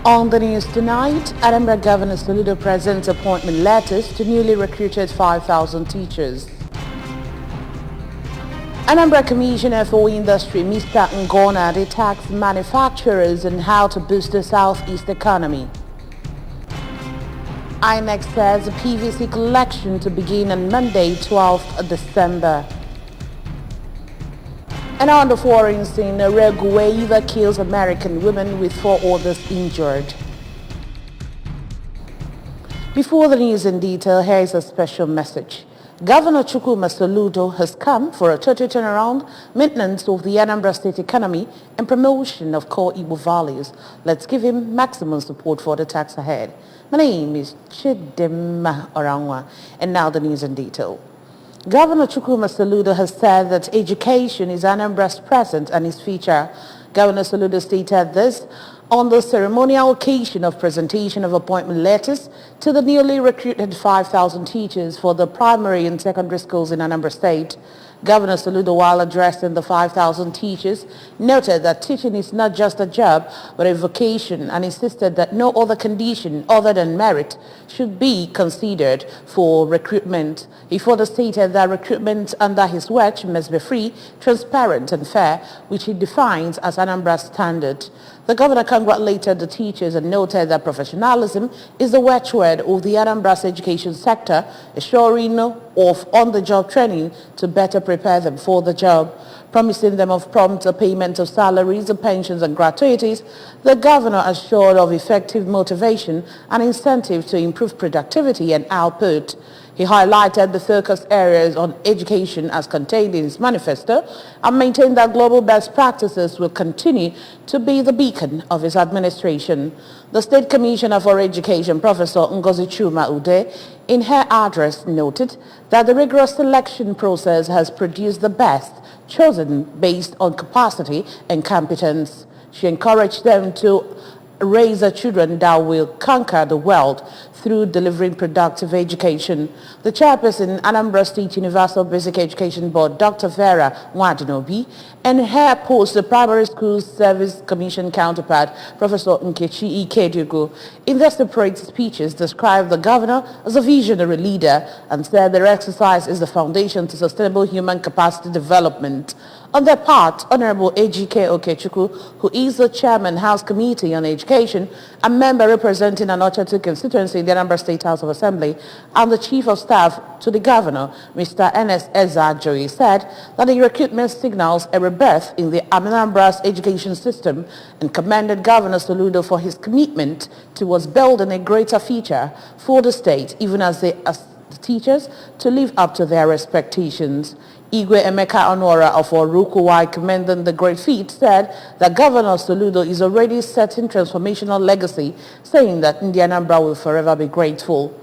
On the news tonight, Anambra Governor Soludo presents appointment letters to newly recruited 5,000 teachers. Anambra Commissioner for Industry, Mr. Ngona, attacks manufacturers on how to boost the southeast economy. INEC says the PVC collection to begin on Monday, 12th December. And on the foreign scene, a rogue wave kills American woman with 4 others injured. Before the news in detail, here is a special message. Governor Chukwuma Soludo has come for a total turnaround, maintenance of the Anambra State economy and promotion of core Igbo values. Let's give him maximum support for the task ahead. My name is Chidema Orangwa, and now the news in detail. Governor Chukwuma Soludo has said that education is Anambra's present and his future. Governor Soludo stated this on the ceremonial occasion of presentation of appointment letters to the newly recruited 5,000 teachers for the primary and secondary schools in Anambra State. Governor Soludo, while addressing the 5,000 teachers, noted that teaching is not just a job but a vocation and insisted that no other condition other than merit should be considered for recruitment. He further stated that recruitment under his watch must be free, transparent and fair, which he defines as Anambra's standard. The governor congratulated the teachers and noted that professionalism is the watchword of the Anambra's education sector, assuring of on-the-job training to better prepare them for the job. Promising them of prompt payment of salaries, pensions and gratuities, the governor assured of effective motivation and incentive to improve productivity and output. He highlighted the focus areas on education as contained in his manifesto and maintained that global best practices will continue to be the beacon of his administration. The State Commissioner for Education, Professor Ngozi Chuma Ude, in her address noted that the rigorous selection process has produced the best, chosen based on capacity and competence. She encouraged them to raise children that will conquer the world through delivering productive education. The chairperson, Anambra State Universal Basic Education Board, Dr. Vera Nwadinobi, and her post-primary school service commission counterpart, Professor Nkechi Ikedugo, in their separate speeches described the governor as a visionary leader and said their exercise is the foundation to sustainable human capacity development. On their part, Honorable Ejike Okechukwu, who is the chairman House Committee on Education, a member representing Anochatu constituency in the Anambra State House of Assembly, and the Chief of Staff to the Governor, Mr. Ernest Ezajoyi, said that the recruitment signals a rebirth in the Anambra's education system and commended Governor Soludo for his commitment towards building a greater future for the state, even as they ask the teachers to live up to their expectations. Igwe Emeka Onwara of Orukuwai, commending the great feat, said that Governor Soludo is already setting transformational legacy, saying that Anambra will forever be grateful.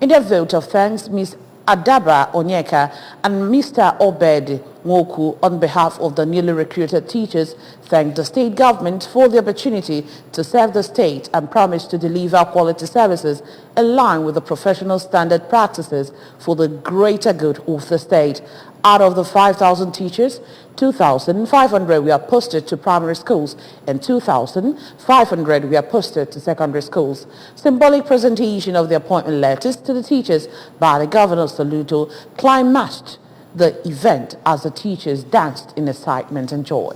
In their vote of thanks, Ms. Adaba Onyeka and Mr. Obed Nwoku, on behalf of the newly recruited teachers, thanked the state government for the opportunity to serve the state and promised to deliver quality services in line with the professional standard practices for the greater good of the state. Out of the 5,000 teachers, 2,500 were posted to primary schools and 2,500 were posted to secondary schools. Symbolic presentation of the appointment letters to the teachers by the Governor Soludo climaxed the event as the teachers danced in excitement and joy.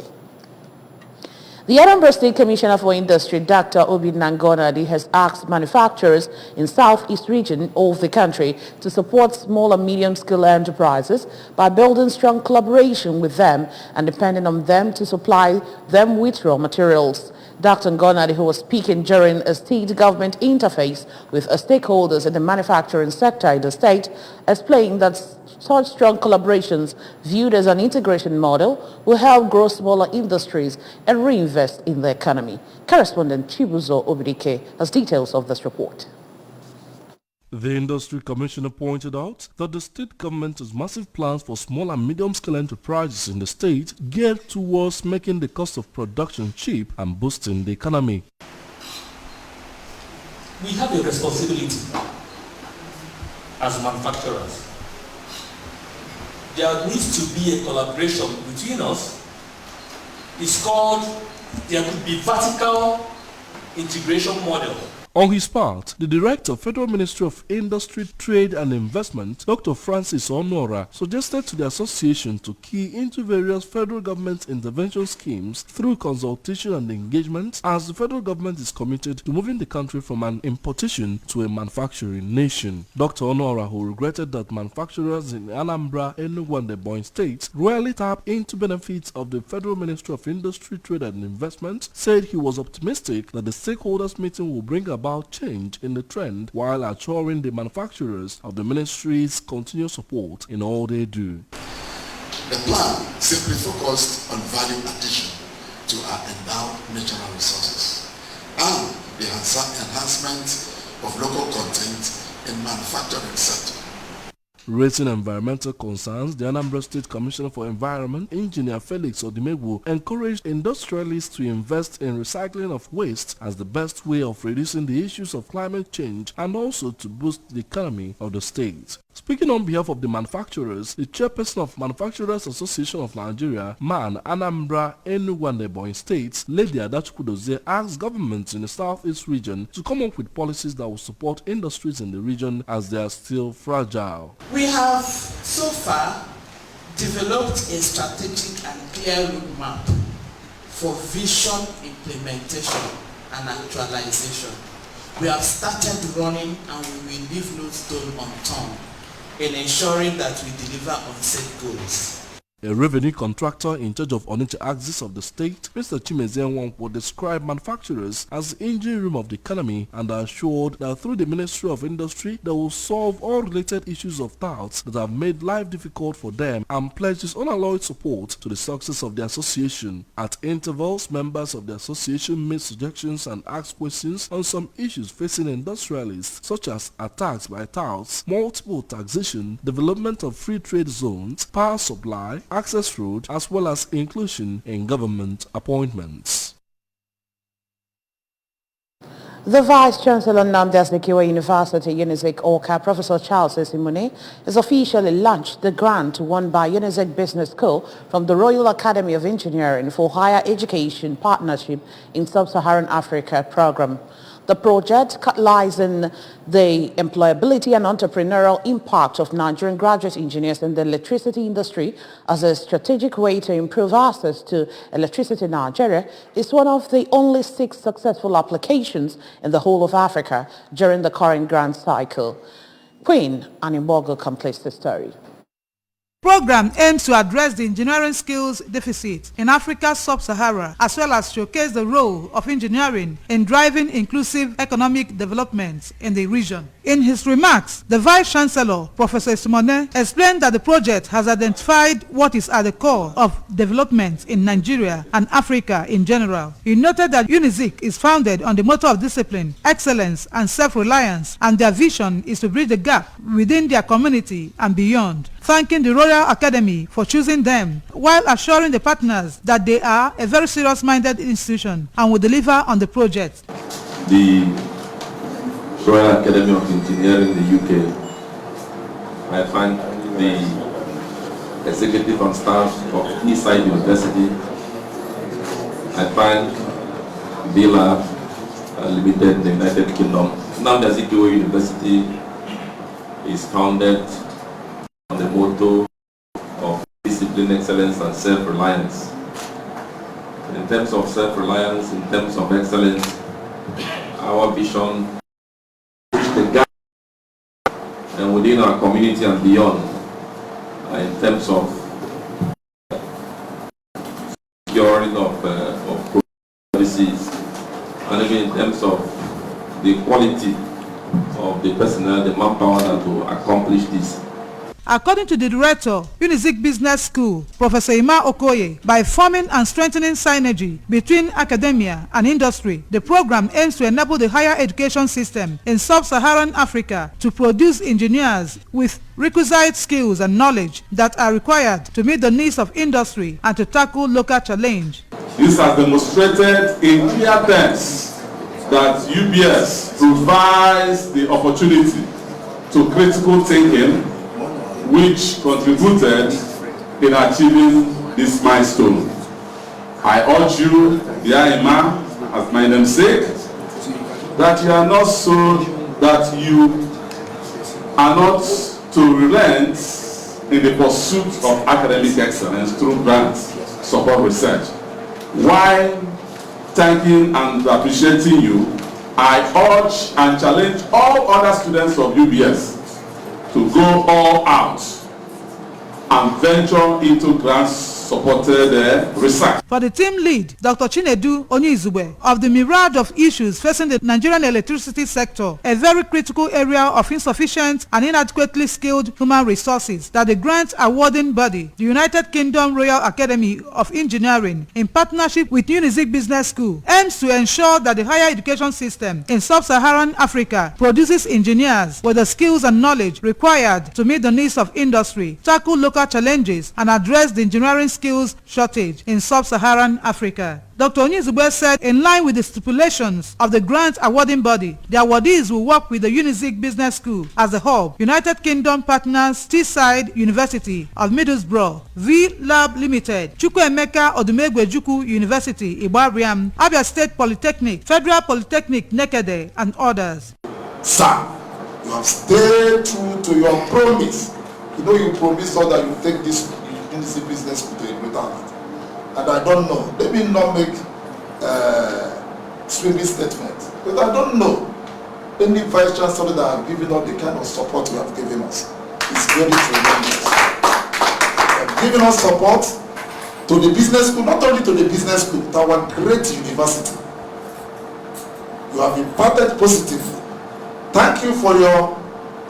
The Anambra State Commissioner for Industry, Dr. Obi Nangonadi, has asked manufacturers in southeast region of the country to support small and medium-scale enterprises by building strong collaboration with them and depending on them to supply them with raw materials. Dr. Ngonadi, who was speaking during a state government interface with stakeholders in the manufacturing sector in the state, explained that such strong collaborations, viewed as an integration model, will help grow smaller industries and reinvest in the economy. Correspondent Chibuzo Obidike has details of this report. The Industry Commissioner pointed out that the state government has massive plans for small and medium-scale enterprises in the state geared towards making the cost of production cheap and boosting the economy. We have a responsibility as manufacturers. There needs to be a collaboration between us. It's called, there could be vertical integration model. On his part, the Director of Federal Ministry of Industry, Trade and Investment, Dr. Francis Onora, suggested to the association to key into various federal government intervention schemes through consultation and engagement, as the federal government is committed to moving the country from an importation to a manufacturing nation. Dr. Onora, who regretted that manufacturers in Anambra, Enugu and Ebonyi states rarely tap into benefits of the Federal Ministry of Industry, Trade and Investment, said he was optimistic that the stakeholders meeting will bring about change in the trend while assuring the manufacturers of the ministry's continued support in all they do. The plan simply focused on value addition to our endowed natural resources and the enhancement of local content in manufacturing sector. Raising environmental concerns, the Anambra State Commissioner for Environment, Engineer Felix Odimegwu, encouraged industrialists to invest in recycling of waste as the best way of reducing the issues of climate change and also to boost the economy of the state. Speaking on behalf of the manufacturers, the chairperson of Manufacturers Association of Nigeria, MAN, Anambra, Enugu and Ebonyi states, Lady Adachukwudozie, asked governments in the southeast region to come up with policies that will support industries in the region as they are still fragile. We have so far developed a strategic and clear roadmap for vision implementation and actualization. We have started running and we will leave no stone unturned in ensuring that we deliver on set goals. A revenue contractor in charge of Onitsha axis of the state, Mr. Chimezie Nwankwo, described manufacturers as the engine room of the economy and assured that through the Ministry of Industry they will solve all related issues of doubts that have made life difficult for them, and pledged his unalloyed support to the success of the association. At intervals, members of the association made suggestions and asked questions on some issues facing industrialists, such as attacks by touts, multiple taxation, development of free trade zones, power supply, access road, as well as inclusion in government appointments. The Vice-Chancellor Nnamdi Azikiwe University, UNIZIK Awka, Professor Charles Esimune, has officially launched the grant won by UNIZIK Business School from the Royal Academy of Engineering for Higher Education Partnership in Sub-Saharan Africa program. The project catalyzing the employability and entrepreneurial impact of Nigerian graduate engineers in the electricity industry as a strategic way to improve access to electricity in Nigeria is one of the only 6 successful applications in the whole of Africa during the current grant cycle. Queen Animbogo completes the story. The program aims to address the engineering skills deficit in Africa's sub-Sahara, as well as showcase the role of engineering in driving inclusive economic development in the region. In his remarks, the Vice-Chancellor, Professor Esimone, explained that the project has identified what is at the core of development in Nigeria and Africa in general. He noted that UNIZIK is founded on the motto of discipline, excellence and self-reliance, and their vision is to bridge the gap within their community and beyond. Thanking the Royal Academy for choosing them, while assuring the partners that they are a very serious-minded institution and will deliver on the project. The Royal Academy of Engineering in the UK, I thank the executive and staff of Eastside University. I thank BILA Limited in the United Kingdom. Nnamdi Azikiwe University is founded on the motto of discipline, excellence and self-reliance. In terms of self-reliance, in terms of excellence, our vision is the gap and within our community and beyond, in terms of securing of policies, and even in terms of the quality of the personnel, the manpower that will accomplish this. According to the director, UNIZIK Business School, Professor Ima Okoye, by forming and strengthening synergy between academia and industry, the program aims to enable the higher education system in sub-Saharan Africa to produce engineers with requisite skills and knowledge that are required to meet the needs of industry and to tackle local challenge. This has demonstrated in clear terms that UBS provides the opportunity to critical thinking, which contributed in achieving this milestone. I urge you, dear Ima, as my namesake, that you are not so that you are not to relent in the pursuit of academic excellence through grants, support research. While thanking and appreciating you, I urge and challenge all other students of UBS to go all out and venture into grants-supported research. For the team lead, Dr. Chinedu Onyeizugbe, of the myriad of issues facing the Nigerian electricity sector, a very critical area of insufficient and inadequately skilled human resources that the grant awarding body, the United Kingdom Royal Academy of Engineering, in partnership with Unizik Business School, aims to ensure that the higher education system in sub-Saharan Africa produces engineers with the skills and knowledge required to meet the needs of industry, tackle local challenges, and address the engineering skills shortage in sub-Saharan Africa. Dr. Onyeizugbe said in line with the stipulations of the grant awarding body, the awardees will work with the Unizik Business School as a hub, United Kingdom partners Teesside University of Middlesbrough, V-Lab Limited, Chukwuemeka Odumegwejukwu University, Igbariam, Abia State Polytechnic, Federal Polytechnic Nekede, and others. Sir, you have stayed true to your promise. You know you promised us that you take this Unizik Business School to a greater height. And I don't know. Let me not make sweeping statements. Because I don't know any vice chancellor that have given us the kind of support you have given us. It's very tremendous. You have given us support to the business school, not only to the business school, but our great university. You have imparted positively. Thank you for your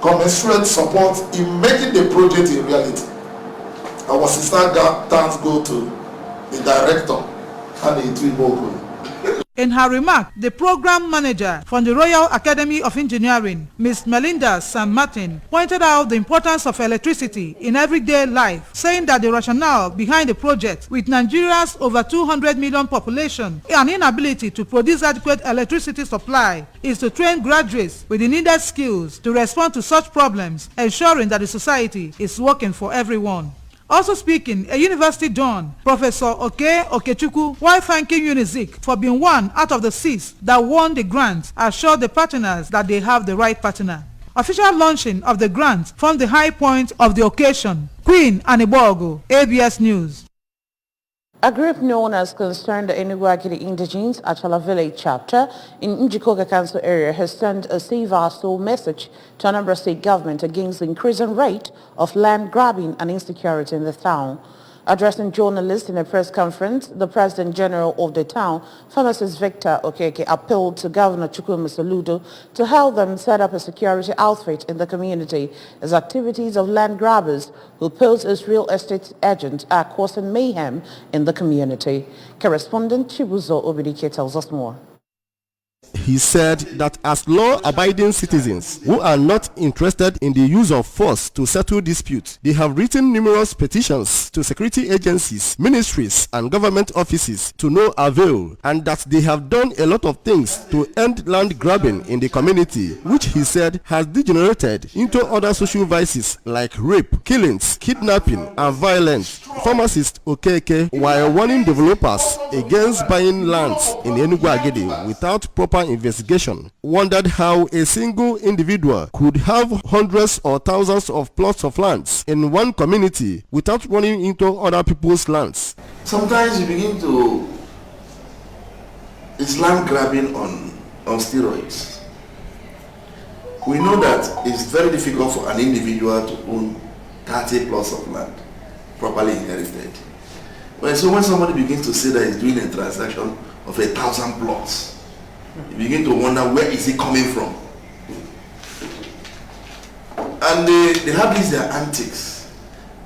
commensurate support in making the project a reality. Our sister thanks go to the director and the twin. In her remark, the program manager from the Royal Academy of Engineering, Ms. Melinda San Martin, pointed out the importance of electricity in everyday life, saying that the rationale behind the project, with Nigeria's over 200 million population and inability to produce adequate electricity supply, is to train graduates with the needed skills to respond to such problems, ensuring that the society is working for everyone. Also speaking, a university don, Professor Oke Okechukwu, while thanking Unizik for being one out of the 6 that won the grant, assured the partners that they have the right partner. Official launching of the grant formed the high point of the occasion. Queen Anibogo, ABS News. A group known as Concerned Enugu Indigenes Achala Village Chapter in Njikoga Council area has sent a Save Our Soul message to Anambra State government against the increasing rate of land grabbing and insecurity in the town. Addressing journalists in a press conference, the President General of the town, Pharmacist Victor Okeke, appealed to Governor Chukwuma Soludo to help them set up a security outfit in the community as activities of land grabbers who pose as real estate agents are causing mayhem in the community. Correspondent Chibuzo Obidike tells us more. He said that as law-abiding citizens who are not interested in the use of force to settle disputes, they have written numerous petitions to security agencies, ministries, and government offices to no avail, and that they have done a lot of things to end land grabbing in the community, which he said has degenerated into other social vices like rape, killings, kidnapping, and violence. Pharmacist Okeke, while warning developers against buying lands in Enugu without proper investigation, wondered how a single individual could have hundreds or thousands of plots of lands in one community without running into other people's lands. Sometimes you begin to, it's land grabbing on steroids. We know that it's very difficult for an individual to own 30 plots of land properly inherited. Well, so when somebody begins to say that he's doing a transaction of 1,000 plots, you begin to wonder where is he coming from. And they have these their antics.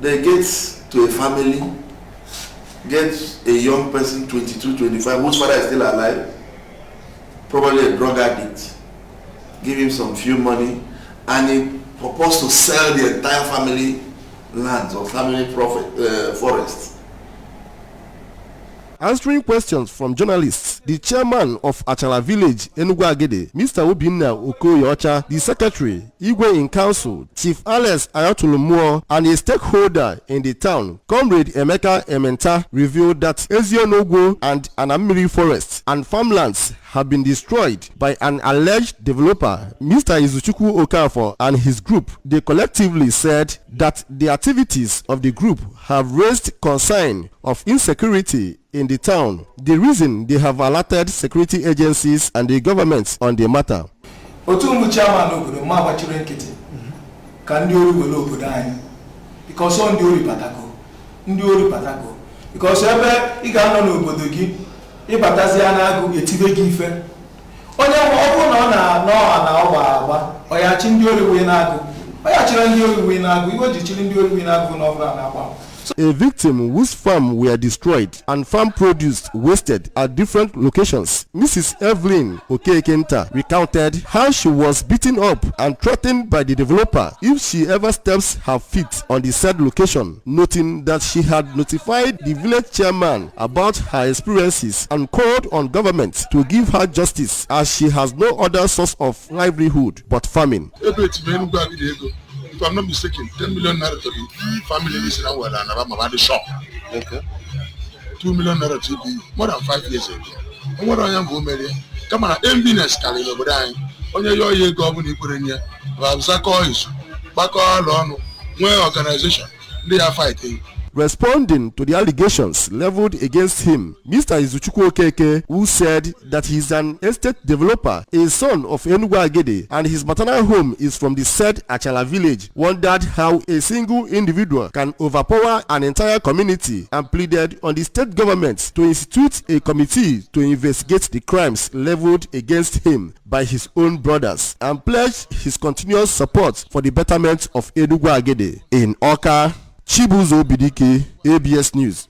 They get to a family, get a young person, 22, 25, whose father is still alive, probably a drug addict, give him some few money, and he proposed to sell the entire family lands or family forests. Answering questions from journalists, the chairman of Achala Village, Enugu Agede, Mr. Obinna Okoye-Ocha, the secretary, Igwe in council, Chief Alex Ayatolumuo, and a stakeholder in the town, Comrade Emeka Ementa, revealed that Ezionogwo and Anamiri Forest homes and farmlands have been destroyed by an alleged developer, Mr. Izuchukwu Okafor, and his group. They collectively said that the activities of the group have raised concern of insecurity in the town. The reason they have alerted security agencies and the government on the matter. Because on the ori patako because ebe ị ga-anọ n'obodo gị ịbatazi anagu etibe gị ife onye ọbụ na ọgba ọya chi ndị ori wee na-agụ ọya chiri ndị ori wee na-agụ iwe ji chiri ndị ori wee na-agụ n'ọbụla na-agba. A victim whose farm were destroyed and farm produce wasted at different locations, Mrs. Evelyn Okekenta, recounted how she was beaten up and threatened by the developer if she ever steps her feet on the said location, noting that she had notified the village chairman about her experiences and called on government to give her justice as she has no other source of livelihood but farming. If I'm not mistaken, 10 million naira to the family is in well and about the shop. Okay. 2 million naira to be more than 5 years ago. And what I am going to come on, MBNS carrying over dying. On your year government put in here, Zako is back all on one organization. They are fighting. Responding to the allegations leveled against him, Mr. Izuchukwu Okeke, who said that he is an estate developer, a son of Enugu Agede, and his maternal home is from the said Achala village, wondered how a single individual can overpower an entire community and pleaded on the state government to institute a committee to investigate the crimes leveled against him by his own brothers and pledged his continuous support for the betterment of Enugu Agede. In Awka, Chibuzo Bidike, ABS News.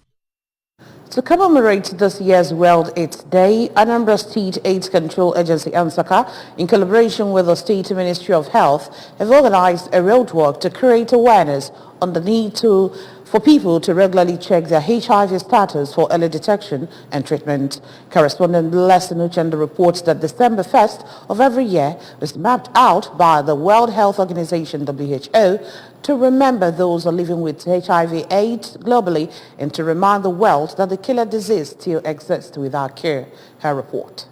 To commemorate this year's World AIDS Day, Anambra State AIDS Control Agency ANSACA, in collaboration with the State Ministry of Health, have organized a roadwork to create awareness on the need for people to regularly check their HIV status for early detection and treatment. Correspondent Blessing Uchenda reports that December 1st of every year is mapped out by the World Health Organization, WHO, to remember those living with HIV/AIDS globally and to remind the world that the killer disease still exists without cure. Her report.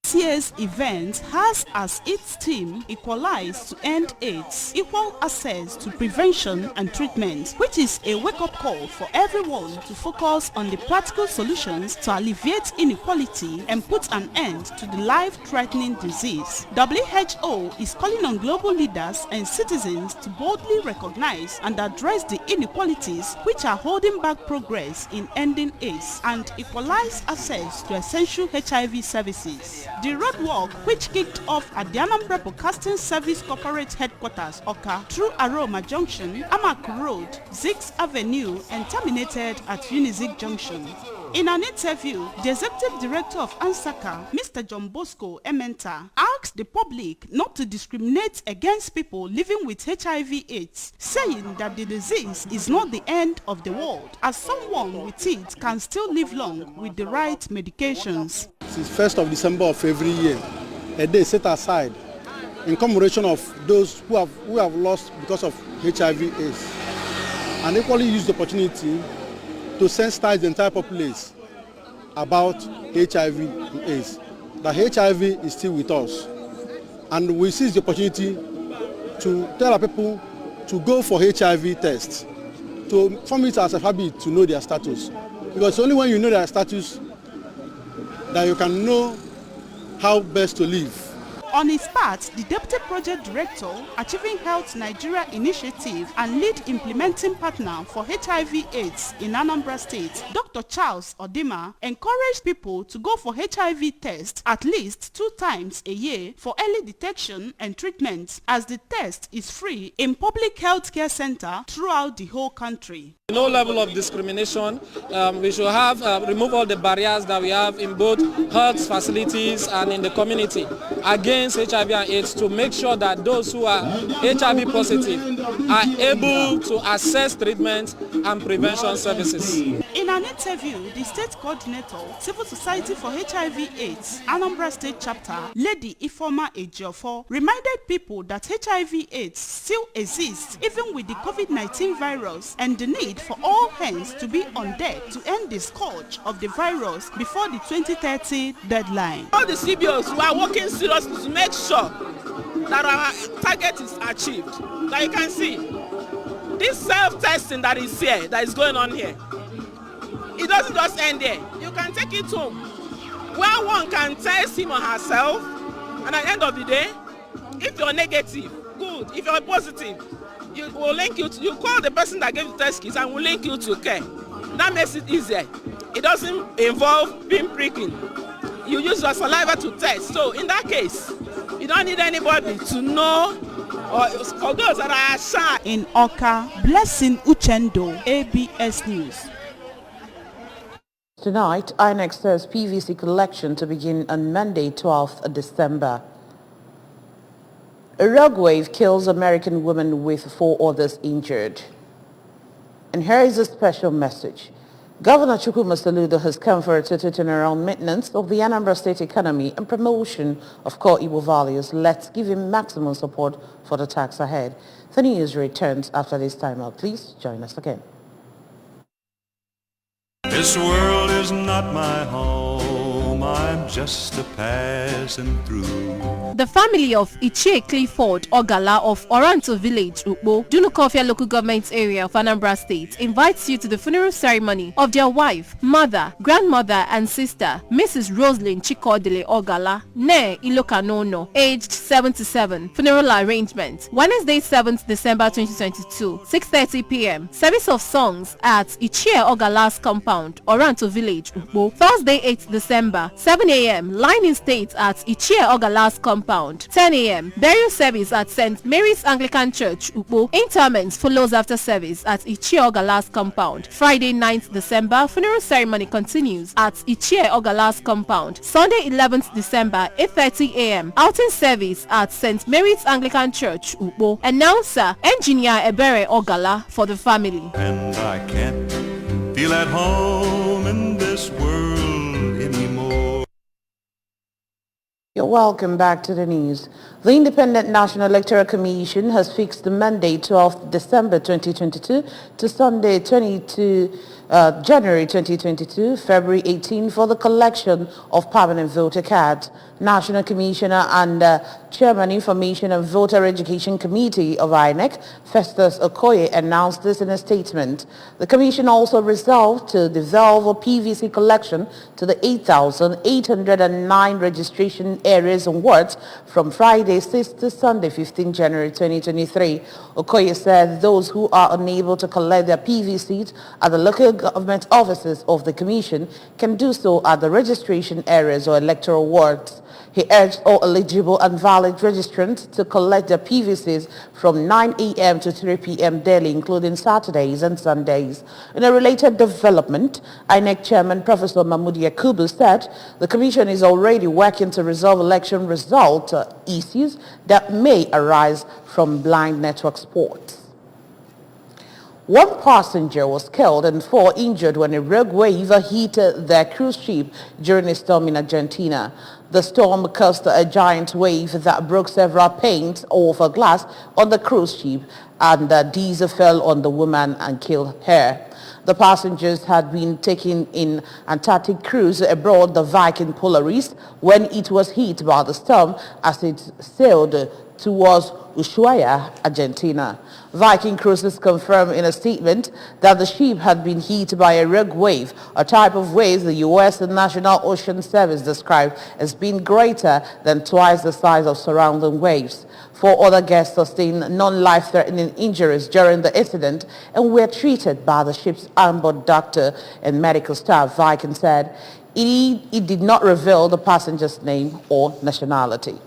This year's event has as its theme Equalize to End AIDS, Equal Access to Prevention and Treatment, which is a wake-up call for everyone to focus on the practical solutions to alleviate inequality and put an end to the life-threatening disease. WHO is calling on global leaders and citizens to boldly recognize and address the inequalities which are holding back progress in ending AIDS and equalize access to essential HIV services. The roadwork, which kicked off at the Anambra Broadcasting Service Corporate Headquarters, Oka, through Aroma Junction, Amak Road, Zix Avenue, and terminated at Unizik Junction. In an interview, the Executive Director of ANSACA, Mr. John Bosco Ementa, asked the public not to discriminate against people living with HIV/AIDS, saying that the disease is not the end of the world, as someone with it can still live long with the right medications. Since 1st of December of every year, a day set aside in commemoration of those who have lost because of HIV/AIDS, and equally use the opportunity to sensitize the entire populace about HIV and AIDS. That HIV is still with us. And we seize the opportunity to tell our people to go for HIV tests, to form it as a habit to know their status. Because only when you know their status that you can know how best to live. On his part, the Deputy Project Director, Achieving Health Nigeria Initiative and lead implementing partner for HIV/AIDS in Anambra State, Dr. Charles Odima, encouraged people to go for HIV tests at least 2 times a year for early detection and treatment, as the test is free in public health care center throughout the whole country. No level of discrimination. We should have remove all the barriers that we have in both health facilities and in the community against HIV and AIDS, to make sure that those who are HIV positive are able to access treatment and prevention services. In an interview, the state coordinator, Civil Society for HIV/AIDS, Anambra State Chapter, Lady Ifoma Ejiofor, reminded people that HIV/AIDS still exists even with the COVID-19 virus and the need for all hands to be on deck to end the scourge of the virus before the 2030 deadline. All the CBOs who are working seriously to make sure that our target is achieved. Like you can see, this self-testing that is here, that is going on here, it doesn't just end there. You can take it home, where one can test him or herself, and at the end of the day, if you're negative, good. If you're positive, you will link you to, you call the person that gave the test kits and will link you to care. That makes it easier. It doesn't involve pinpricking. You use your saliva to test. So in that case, you don't need anybody to know, or for those that are shy. In Oka, Blessing Uchendo, ABS News. Tonight, INEC says PVC collection to begin on Monday, 12th December. A rogue wave kills American woman with 4 others injured. And here is a special message. Governor Chukwuma Soludo has come for a total turnaround maintenance of the Anambra State economy and promotion of core Igbo values. Let's give him maximum support for the task ahead. The news returns after this time out. Please join us again. This world is not my home, I'm just a passing through. The family of Ichie Clifford Ogala of Oranto Village, Ukbo, Dunukofia local government area of Anambra State invites you to the funeral ceremony of their wife, mother, grandmother and sister, Mrs. Roslyn Chikodele Ogala, ne Ilokanono, aged 77. Funeral arrangement, Wednesday 7th December 2022, 6:30 p.m. Service of songs at Ichie Ogala's compound, Oranto Village, Ukbo. Thursday 8th December, 7 a.m. Line in state at Ichie Ogala's compound. 10 a.m. Burial service at St. Mary's Anglican Church, Ukbo. Interment follows after service at Ichie Ogala's compound. Friday 9th December, funeral ceremony continues at Ichie Ogala's compound. Sunday 11th December, 8:30 a.m. Outing service at St. Mary's Anglican Church, Ukbo. Announcer, Engineer Ebere Ogala for the family. And I can't feel at home in this world anymore. You're welcome back to the news. The Independent National Electoral Commission has fixed the Monday 12th December 2022 to Sunday 22 January 2022, February 18 for the collection of permanent voter cards. National Commissioner and Chairman Information and Voter Education Committee of INEC, Festus Okoye, announced this in a statement. The Commission also resolved to devolve a PVC collection to the 8,809 registration areas and wards from Friday 6 to Sunday 15 January 2023. Okoye said those who are unable to collect their PVCs at the local government offices of the Commission can do so at the registration areas or electoral wards. He urged all eligible and valid registrants to collect their PVCs from 9 a.m. to 3 p.m. daily, including Saturdays and Sundays. In a related development, INEC Chairman Professor Mahmoud Yakubu said the Commission is already working to resolve election result issues that may arise from blind network sports. 1 passenger was killed and 4 injured when a rogue wave hit their cruise ship during a storm in Argentina. The storm caused a giant wave that broke several panes of glass on the cruise ship, and these fell on the woman and killed her. The passengers had been taken in Antarctic cruise aboard the Viking Polaris when it was hit by the storm as it sailed towards Ushuaia, Argentina. Viking Cruises confirmed in a statement that the ship had been hit by a rogue wave, a type of wave the U.S. National Ocean Service described as being greater than twice the size of surrounding waves. 4 other guests sustained non-life-threatening injuries during the incident and were treated by the ship's onboard doctor and medical staff. Viking said it did not reveal the passenger's name or nationality.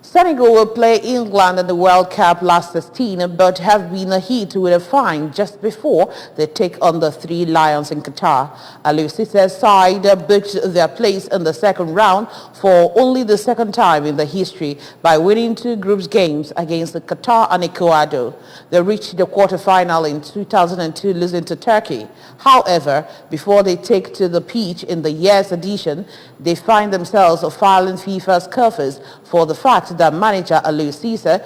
Senegal will play England in the World Cup last 16, but have been hit with a fine just before they take on the Three Lions in Qatar. Aliou Cisse's side booked their place in the second round for only the second time in the history by winning 2 groups games against Qatar and Ecuador. They reached the quarterfinal in 2002, losing to Turkey. However, before they take to the pitch in the year's edition, they find themselves filing FIFA's coffers for the fact that manager Aliou Cisse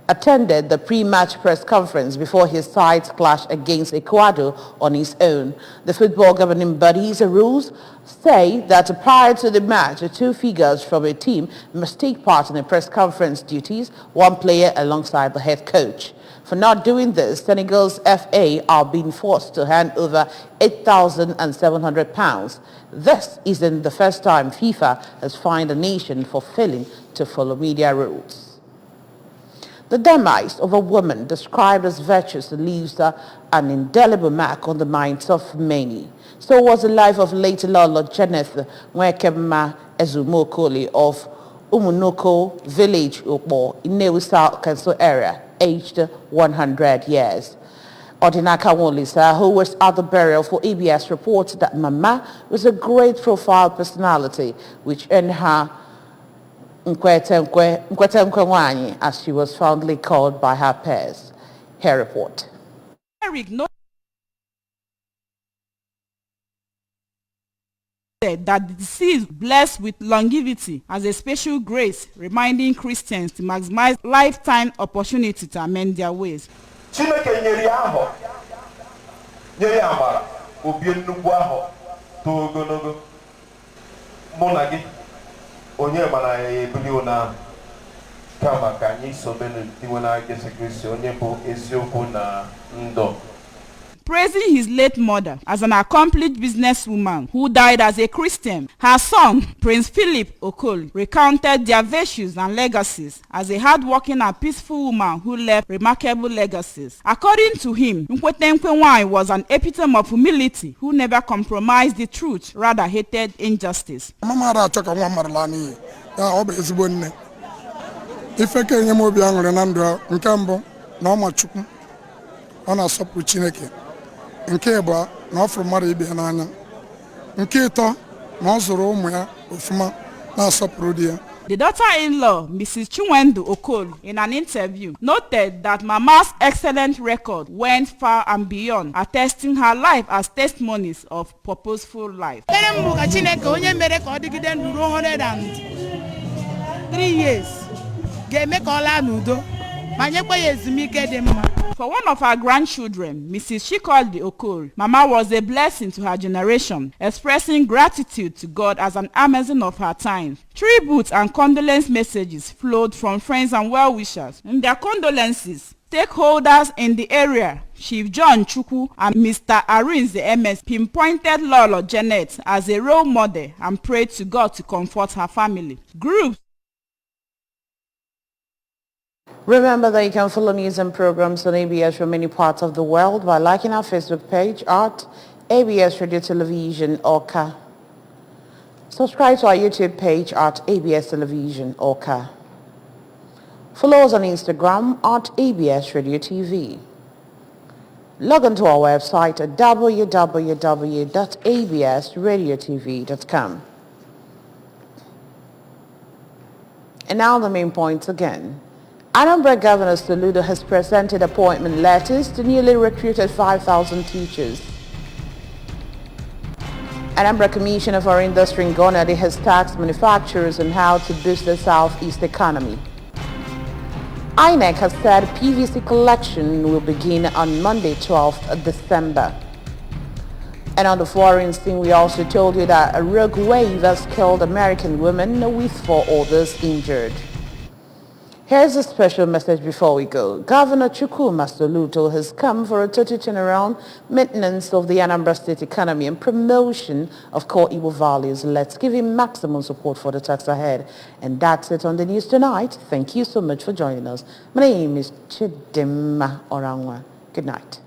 attended the pre-match press conference before his sides clashed against Ecuador on his own. The football governing body's rules say that prior to the match, 2 figures from a team must take part in the press conference duties, 1 player alongside the head coach. For not doing this, Senegal's FA are being forced to hand over £8,700. This isn't the first time FIFA has fined a nation for failing to follow media rules. The demise of a woman described as virtuous leaves an indelible mark on the minds of many. So was the life of late Lolo Jeneth Nwekema Ezumokoli of Umunoko village in Nnewi South Council area, aged 100 years. Odinaka Wolisa, who was at the burial for ABS, reports that Mama was a great profile personality which earned her Nkwete Nkwanyi, as she was fondly called by her peers. Her report. Eric noted that the deceased blessed with longevity as a special grace, reminding Christians to maximize lifetime opportunity to amend their ways. Chineke nyere ahụ nyere amara obie nnukwu ahụ too ogologo mụ na gị onye mana ya ebuli ụna kama ka anyị sobenu iwe na Jesu Kristi onye bụ eziokwu na ndụ. Praising his late mother as an accomplished businesswoman who died as a Christian, her son, Prince Philip Okoli, recounted their virtues and legacies as a hard-working and peaceful woman who left remarkable legacies. According to him, Nkwete Nkwanyi was an epitome of humility who never compromised the truth, rather hated injustice. Mama choka nwa marlani ya obe ezigbo nne. Ife ke nye mo bi anwure na ndụ nke mbụ na ọmachukwu ọ na-asọpụrụ Chineke. Nke bụ na ọfụrụ mmadụ ibe ya n'anya. Nke ịtọ na ọ zụrụ ụmụ ya ofuma na-asọpụrụ di ya. The daughter-in-law, Mrs. Chinwendu Okoli, in an interview, noted that Mama's excellent record went far and beyond, attesting her life as testimonies of purposeful life. 3 years. For one of her grandchildren, Mrs. Chikoldi Okoli, Mama was a blessing to her generation, expressing gratitude to God as an Amazon of her time. Tributes and condolence messages flowed from friends and well-wishers. In their condolences, stakeholders in the area, Chief John Chukwu and Mr. Arinze MS, pinpointed Lolo Janet as a role model and prayed to God to comfort her family. Groups. Remember that you can follow news and programs on ABS from many parts of the world by liking our Facebook page at ABS Radio Television Oka. Subscribe to our YouTube page at ABS Television Oka. Follow us on Instagram at ABS Radio TV. Log on to our website at www.absradiotv.com. And now the main points again. Anambra Governor Soludo has presented appointment letters to newly recruited 5,000 teachers. Anambra Commissioner for Industry in Gonade has tasked manufacturers on how to boost the southeast economy. INEC has said PVC collection will begin on Monday, 12th December. And on the foreign scene, we also told you that a rogue wave has killed American women with 4 others injured. Here's a special message before we go. Governor Chukwuma Soludo has come for a total turnaround, maintenance of the Anambra State economy and promotion of core Igbo values. Let's give him maximum support for the task ahead. And that's it on the news tonight. Thank you so much for joining us. My name is Chidimma Orangwa. Good night.